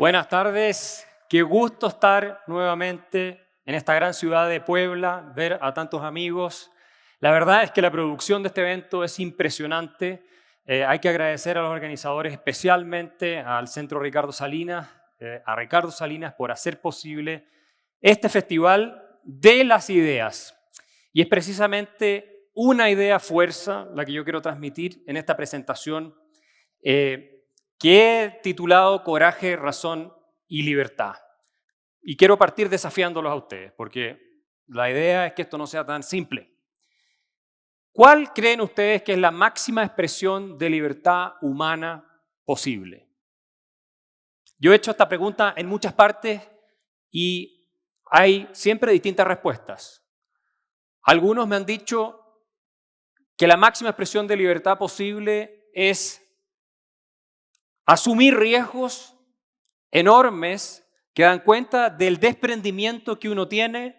Buenas tardes, qué gusto estar nuevamente en esta gran ciudad de Puebla, ver a tantos amigos. La verdad es que la producción de este evento es impresionante. Hay que agradecer a los organizadores, especialmente al Centro Ricardo Salinas, a Ricardo Salinas por hacer posible este festival de las ideas. Y es precisamente una idea fuerza la que yo quiero transmitir en esta presentación que he titulado Coraje, Razón y Libertad. Y quiero partir desafiándolos a ustedes, porque la idea es que esto no sea tan simple. ¿Cuál creen ustedes que es la máxima expresión de libertad humana posible? Yo he hecho esta pregunta en muchas partes y hay siempre distintas respuestas. Algunos me han dicho que la máxima expresión de libertad posible es asumir riesgos enormes que dan cuenta del desprendimiento que uno tiene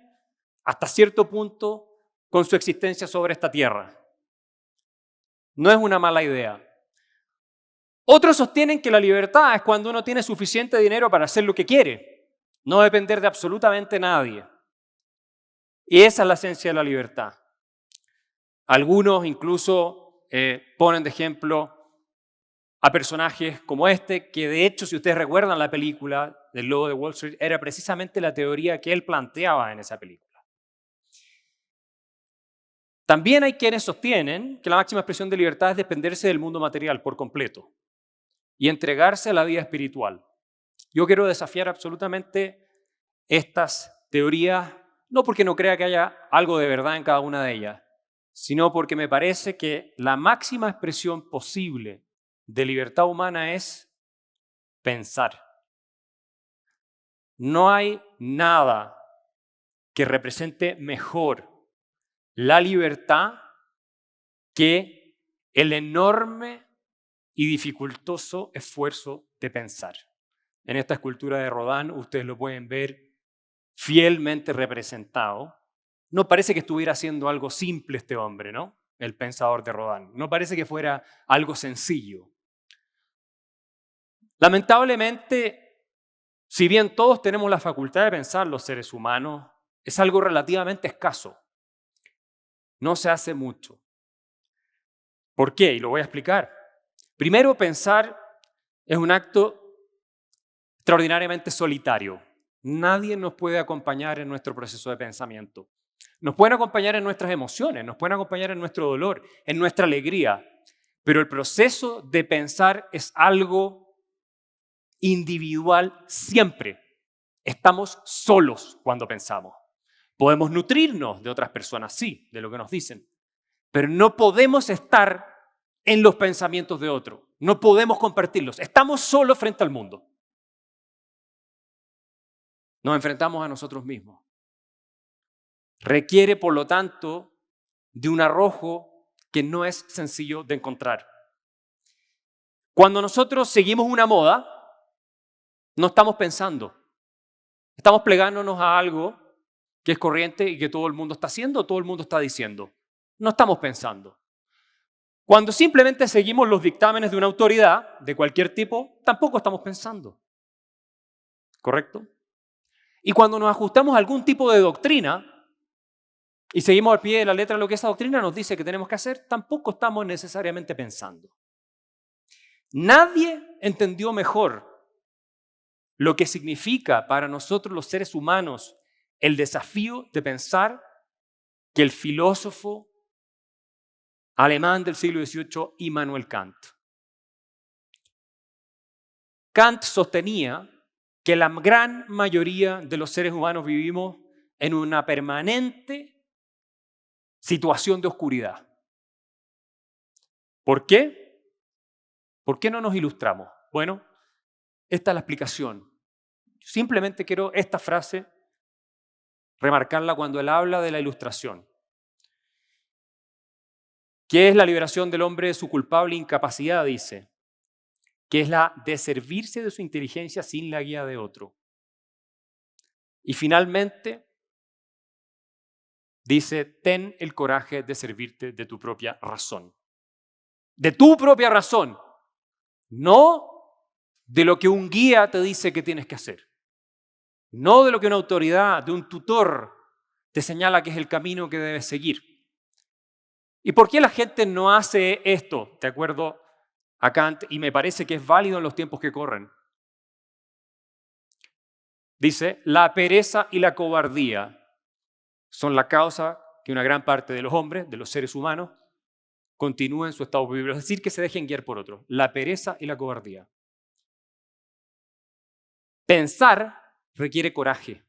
hasta cierto punto con su existencia sobre esta tierra. No es una mala idea. Otros sostienen que la libertad es cuando uno tiene suficiente dinero para hacer lo que quiere, no depender de absolutamente nadie. Y esa es la esencia de la libertad. Algunos incluso ponen de ejemplo a personajes como este, que de hecho, si ustedes recuerdan la película del Lobo de Wall Street, era precisamente la teoría que él planteaba en esa película. También hay quienes sostienen que la máxima expresión de libertad es desprenderse del mundo material por completo y entregarse a la vida espiritual. Yo quiero desafiar absolutamente estas teorías, no porque no crea que haya algo de verdad en cada una de ellas, sino porque me parece que la máxima expresión posible de libertad humana es pensar. No hay nada que represente mejor la libertad que el enorme y dificultoso esfuerzo de pensar. En esta escultura de Rodin ustedes lo pueden ver fielmente representado. No parece que estuviera haciendo algo simple este hombre, ¿no? El pensador de Rodin. No parece que fuera algo sencillo. Lamentablemente, si bien todos tenemos la facultad de pensar los seres humanos, es algo relativamente escaso. No se hace mucho. ¿Por qué? Y lo voy a explicar. Primero, pensar es un acto extraordinariamente solitario. Nadie nos puede acompañar en nuestro proceso de pensamiento. Nos pueden acompañar en nuestras emociones, nos pueden acompañar en nuestro dolor, en nuestra alegría, pero el proceso de pensar es algo individual siempre. Estamos solos cuando pensamos. Podemos nutrirnos de otras personas, sí, de lo que nos dicen, pero no podemos estar en los pensamientos de otro. No podemos compartirlos. Estamos solos frente al mundo. Nos enfrentamos a nosotros mismos. Requiere, por lo tanto, de un arrojo que no es sencillo de encontrar. Cuando nosotros seguimos una moda, no estamos pensando. Estamos plegándonos a algo que es corriente y que todo el mundo está haciendo, todo el mundo está diciendo. No estamos pensando. Cuando simplemente seguimos los dictámenes de una autoridad de cualquier tipo, tampoco estamos pensando. ¿Correcto? Y cuando nos ajustamos a algún tipo de doctrina y seguimos al pie de la letra lo que esa doctrina nos dice que tenemos que hacer, tampoco estamos necesariamente pensando. Nadie entendió mejor lo que significa para nosotros los seres humanos el desafío de pensar que el filósofo alemán del siglo XVIII, Immanuel Kant. Kant sostenía que la gran mayoría de los seres humanos vivimos en una permanente situación de oscuridad. ¿Por qué? ¿Por qué no nos ilustramos? Bueno, esta es la explicación. Simplemente quiero esta frase remarcarla cuando él habla de la ilustración. ¿Qué es la liberación del hombre de su culpable incapacidad? Dice, que es la de servirse de su inteligencia sin la guía de otro. Y finalmente, dice, ten el coraje de servirte de tu propia razón. De tu propia razón, no de lo que un guía te dice que tienes que hacer. No de lo que una autoridad, de un tutor, te señala que es el camino que debes seguir. ¿Y por qué la gente no hace esto? De acuerdo a Kant, y me parece que es válido en los tiempos que corren. Dice, la pereza y la cobardía son la causa que una gran parte de los hombres, de los seres humanos, continúen su estado vivo, es decir, que se dejen guiar por otros. La pereza y la cobardía. Pensar requiere coraje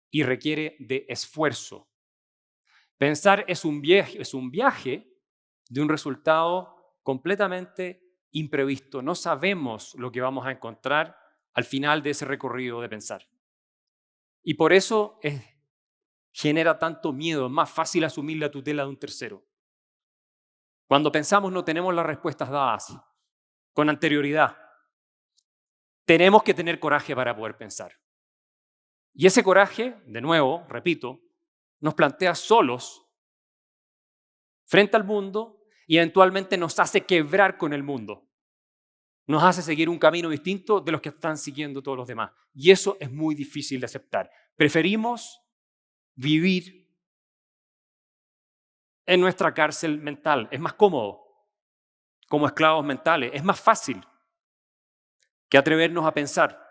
y requiere de esfuerzo. Pensar es un viaje de un resultado completamente imprevisto. No sabemos lo que vamos a encontrar al final de ese recorrido de pensar. Y por eso genera tanto miedo. Es más fácil asumir la tutela de un tercero. Cuando pensamos no tenemos las respuestas dadas con anterioridad. Tenemos que tener coraje para poder pensar. Y ese coraje, de nuevo, repito, nos plantea solos frente al mundo y eventualmente nos hace quebrar con el mundo. Nos hace seguir un camino distinto de los que están siguiendo todos los demás. Y eso es muy difícil de aceptar. Preferimos vivir en nuestra cárcel mental. Es más cómodo, como esclavos mentales. Es más fácil que atrevernos a pensar,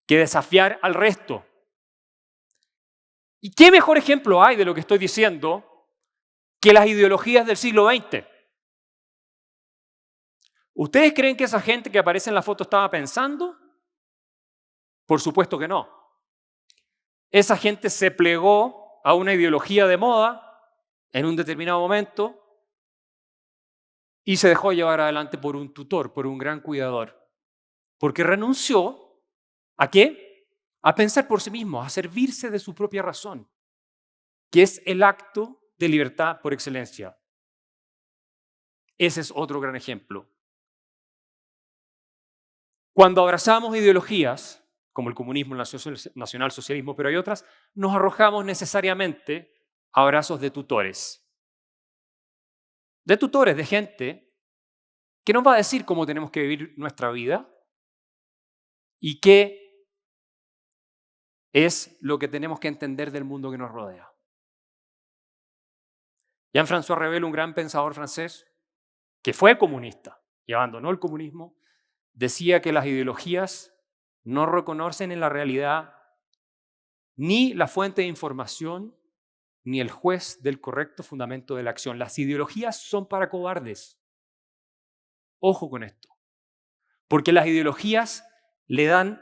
que desafiar al resto. ¿Y qué mejor ejemplo hay de lo que estoy diciendo que las ideologías del siglo XX? ¿Ustedes creen que esa gente que aparece en la foto estaba pensando? Por supuesto que no. Esa gente se plegó a una ideología de moda en un determinado momento y se dejó llevar adelante por un tutor, por un gran cuidador. Porque renunció ¿a qué? A pensar por sí mismo, a servirse de su propia razón, que es el acto de libertad por excelencia. Ese es otro gran ejemplo. Cuando abrazamos ideologías, como el comunismo, el nacionalsocialismo, pero hay otras, nos arrojamos necesariamente a abrazos de tutores. De gente que nos va a decir cómo tenemos que vivir nuestra vida y qué es lo que tenemos que entender del mundo que nos rodea. Jean-François Revel, un gran pensador francés, que fue comunista y abandonó el comunismo, decía que las ideologías no reconocen en la realidad ni la fuente de información ni el juez del correcto fundamento de la acción. Las ideologías son para cobardes. Ojo con esto. Porque las ideologías le dan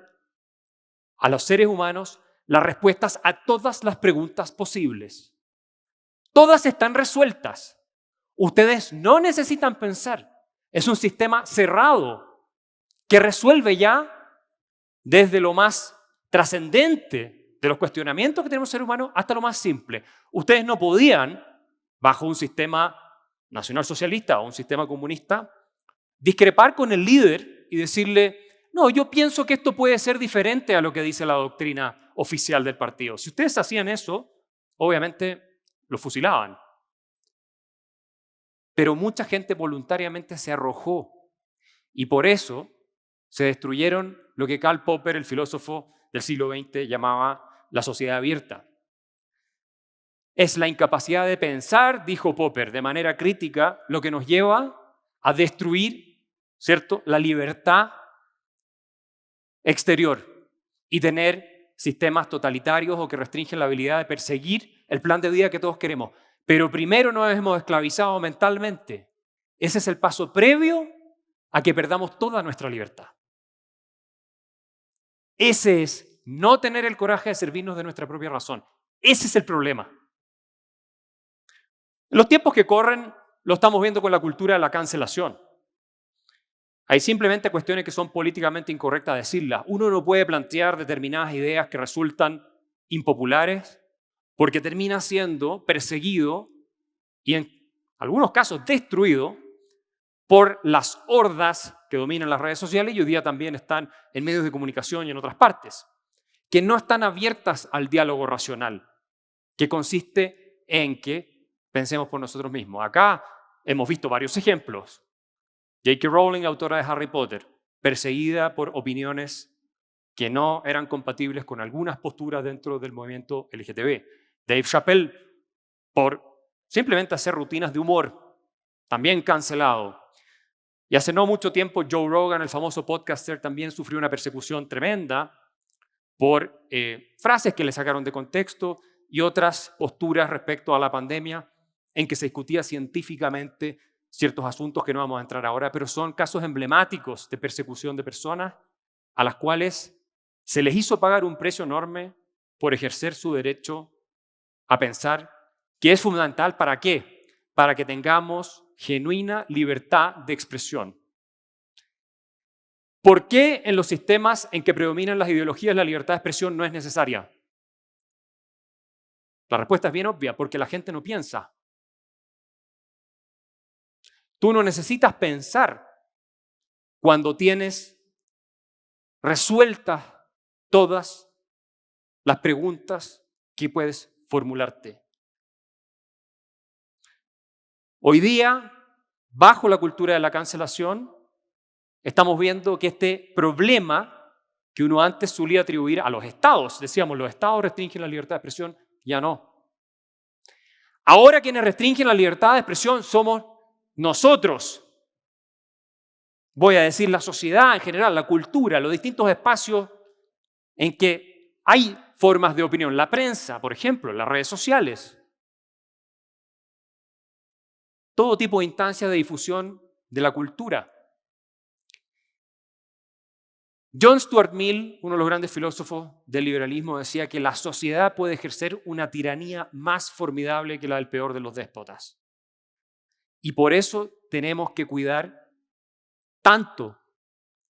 a los seres humanos las respuestas a todas las preguntas posibles. Todas están resueltas. Ustedes no necesitan pensar. Es un sistema cerrado que resuelve ya desde lo más trascendente de los cuestionamientos que tenemos los seres humanos hasta lo más simple. Ustedes no podían, bajo un sistema nacionalsocialista o un sistema comunista, discrepar con el líder y decirle, no, yo pienso que esto puede ser diferente a lo que dice la doctrina oficial del partido. Si ustedes hacían eso, obviamente lo fusilaban. Pero mucha gente voluntariamente se arrojó y por eso se destruyeron lo que Karl Popper, el filósofo del siglo XX, llamaba la sociedad abierta. Es la incapacidad de pensar, dijo Popper, de manera crítica, lo que nos lleva a destruir, ¿cierto?, la libertad exterior y tener sistemas totalitarios o que restringen la habilidad de perseguir el plan de vida que todos queremos. Pero primero nos hemos esclavizado mentalmente. Ese es el paso previo a que perdamos toda nuestra libertad. Ese es no tener el coraje de servirnos de nuestra propia razón. Ese es el problema. En los tiempos que corren lo estamos viendo con la cultura de la cancelación. Hay simplemente cuestiones que son políticamente incorrectas decirlas. Uno no puede plantear determinadas ideas que resultan impopulares porque termina siendo perseguido y en algunos casos destruido por las hordas que dominan las redes sociales y hoy día también están en medios de comunicación y en otras partes, que no están abiertas al diálogo racional, que consiste en que pensemos por nosotros mismos. Acá hemos visto varios ejemplos. J.K. Rowling, autora de Harry Potter, perseguida por opiniones que no eran compatibles con algunas posturas dentro del movimiento LGTB. Dave Chappelle, por simplemente hacer rutinas de humor, también cancelado. Y hace no mucho tiempo Joe Rogan, el famoso podcaster, también sufrió una persecución tremenda por frases que le sacaron de contexto y otras posturas respecto a la pandemia en que se discutía científicamente ciertos asuntos que no vamos a entrar ahora, pero son casos emblemáticos de persecución de personas a las cuales se les hizo pagar un precio enorme por ejercer su derecho a pensar, que es fundamental. ¿Para qué? Para que tengamos genuina libertad de expresión. ¿Por qué en los sistemas en que predominan las ideologías la libertad de expresión no es necesaria? La respuesta es bien obvia, porque la gente no piensa. Tú no necesitas pensar cuando tienes resueltas todas las preguntas que puedes formularte. Hoy día, bajo la cultura de la cancelación, estamos viendo que este problema que uno antes solía atribuir a los estados, decíamos, los estados restringen la libertad de expresión, ya no. Ahora quienes restringen la libertad de expresión somos nosotros. Voy a decir la sociedad en general, la cultura, los distintos espacios en que hay formas de opinión. La prensa, por ejemplo, las redes sociales. Todo tipo de instancias de difusión de la cultura. John Stuart Mill, uno de los grandes filósofos del liberalismo, decía que la sociedad puede ejercer una tiranía más formidable que la del peor de los déspotas. Y por eso tenemos que cuidar tanto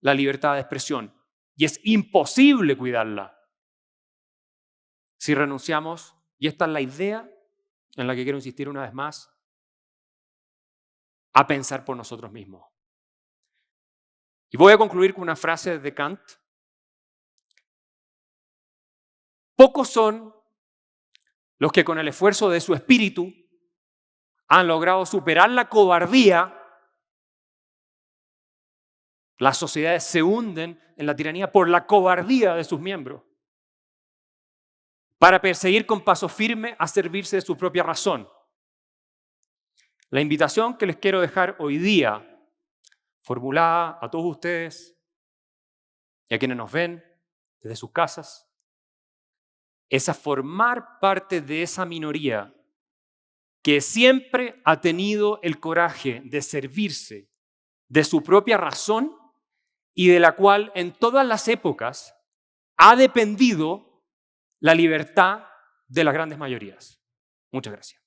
la libertad de expresión. Y es imposible cuidarla si renunciamos, y esta es la idea en la que quiero insistir una vez más, a pensar por nosotros mismos. Y voy a concluir con una frase de Kant. Pocos son los que con el esfuerzo de su espíritu han logrado superar la cobardía. Las sociedades se hunden en la tiranía por la cobardía de sus miembros, para perseguir con paso firme a servirse de su propia razón. La invitación que les quiero dejar hoy día, formulada a todos ustedes y a quienes nos ven desde sus casas, es a formar parte de esa minoría que siempre ha tenido el coraje de servirse de su propia razón y de la cual en todas las épocas ha dependido la libertad de las grandes mayorías. Muchas gracias.